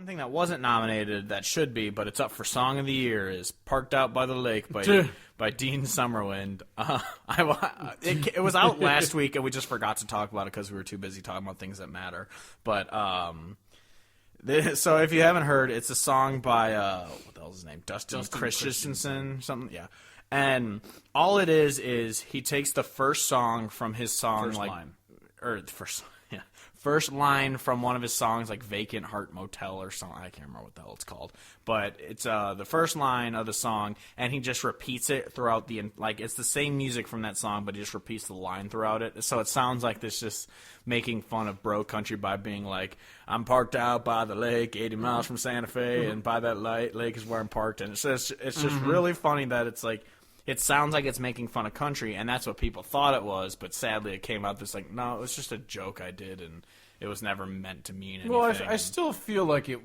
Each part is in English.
One thing that wasn't nominated that should be, but it's up for Song of the Year, is "Parked Out by the Lake" by Dean Summerwind. It was out last week, and we just forgot to talk about it because we were too busy talking about things that matter. But so if you haven't heard, it's a song by what the hell is his name? Dustin Christensen, something. Yeah, and all it is he takes the first song from his song, first line from one of his songs, like "Vacant Heart Motel" or something. I can't remember what the hell it's called, but it's the first line of the song, and he just repeats it throughout it's the same music from that song, but he just repeats the line throughout it. So it sounds like this just making fun of bro country by being like, "I'm parked out by the lake, 80 miles from Santa Fe, and by that lake is where I'm parked." And it's just really funny that it's like, it sounds like it's making fun of country, and that's what people thought it was, but sadly it came out this like, no, it was just a joke I did, and it was never meant to mean anything. Well, I still feel like you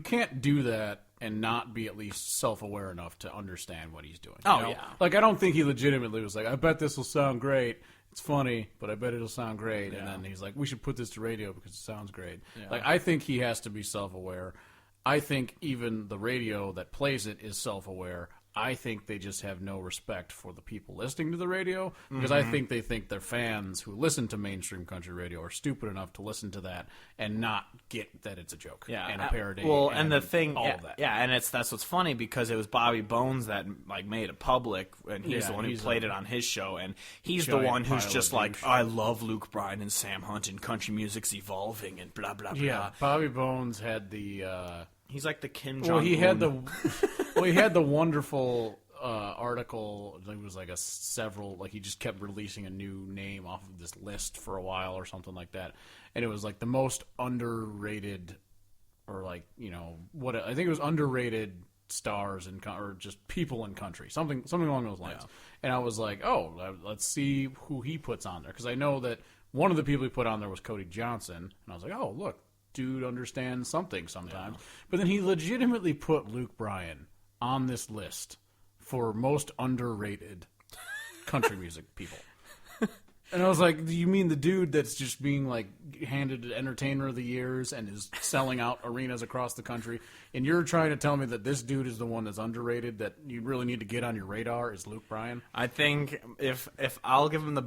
can't do that and not be at least self-aware enough to understand what he's doing. Yeah. Like, I don't think he legitimately was like, "I bet this will sound great. It's funny, but I bet it'll sound great." Yeah. And then he's like, "We should put this to radio because it sounds great." Yeah. Like, I think he has to be self-aware. I think even the radio that plays it is self-aware. I think they just have no respect for the people listening to the radio, because I think they think their fans who listen to mainstream country radio are stupid enough to listen to that and not get that it's a joke and a parody. Well, and the thing, all of that. Yeah, and that's what's funny, because it was Bobby Bones that like made it public, and he's the one who played it on his show, and he's the one who's just like, "I love Luke Bryan and Sam Hunt, and country music's evolving," and blah blah blah. Yeah, Bobby Bones had the. He's like the Kim Jong-un. He had the wonderful article. It was like he just kept releasing a new name off of this list for a while or something like that, and it was like the most underrated, or like, what I think it was underrated stars or just people in country, something along those lines. Yeah. And I was like, oh, let's see who he puts on there, because I know that one of the people he put on there was Cody Johnson, and I was like, oh, look. Dude understands something sometimes. Yeah. But then he legitimately put Luke Bryan on this list for most underrated country music people. And I was like, do you mean the dude that's just being like handed Entertainer of the Years and is selling out arenas across the country, and you're trying to tell me that this dude is the one that's underrated, that you really need to get on your radar is Luke Bryan? I think if I'm going to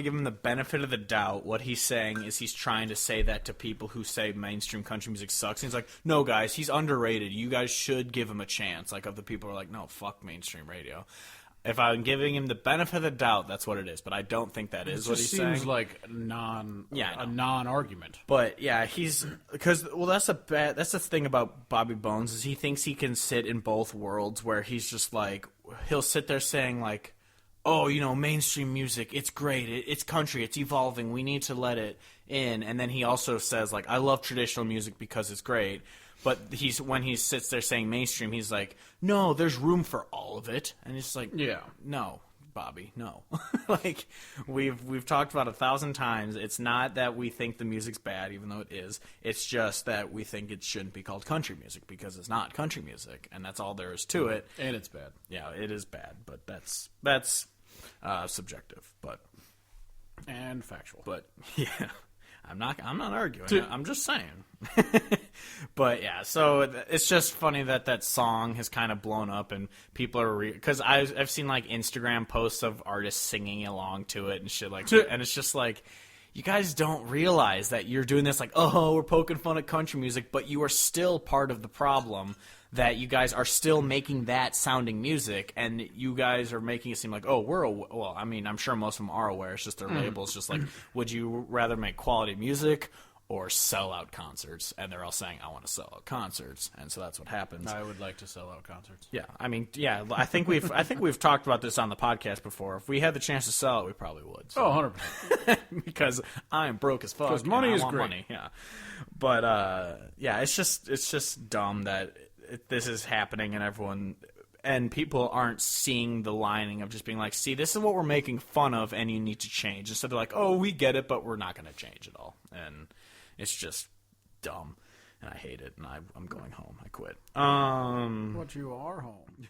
give him the benefit of the doubt, what he's saying is he's trying to say that to people who say mainstream country music sucks. And he's like, "No, guys, he's underrated. You guys should give him a chance." Like, of the people who are like, "No, fuck mainstream radio." If I'm giving him the benefit of the doubt, that's what it is. But I don't think that is what he's saying. It seems like a non-argument. But yeah, that's the thing about Bobby Bones, is he thinks he can sit in both worlds, where he's just like, he'll sit there saying like, "Oh, mainstream music, it's great. It's country. It's evolving. We need to let it in." And then he also says like, "I love traditional music because it's great." But when he sits there saying mainstream, he's like, "No, there's room for all of it." And it's like, yeah, no, Bobby, no. Like, we've talked about 1,000 times. It's not that we think the music's bad, even though it is. It's just that we think it shouldn't be called country music, because it's not country music, and that's all there is to it. And it's bad. Yeah, it is bad, but that's subjective, and factual. But yeah. I'm not arguing. I'm just saying. But yeah, so it's just funny that song has kind of blown up, and people are because I've seen like Instagram posts of artists singing along to it and shit like that, and it's just like, you guys don't realize that you're doing this like, oh, we're poking fun at country music, but you are still part of the problem. That you guys are still making that sounding music, and you guys are making it seem like, oh, well, I mean, I'm sure most of them are aware. It's just their labels. Just like, would you rather make quality music or sell out concerts? And they're all saying, I want to sell out concerts, and so that's what happens. I would like to sell out concerts. Yeah, I mean, yeah, I think we've talked about this on the podcast before. If we had the chance to sell it, we probably would. So. Oh, 100%. Because I'm broke as fuck. Because money is great. Money, yeah. But yeah, it's just dumb that this is happening, and people aren't seeing the lining of just being like, see, this is what we're making fun of, and you need to change. Instead of like, oh, we get it, but we're not going to change at all. And it's just dumb, and I hate it, and I'm going home. I quit. But you are home.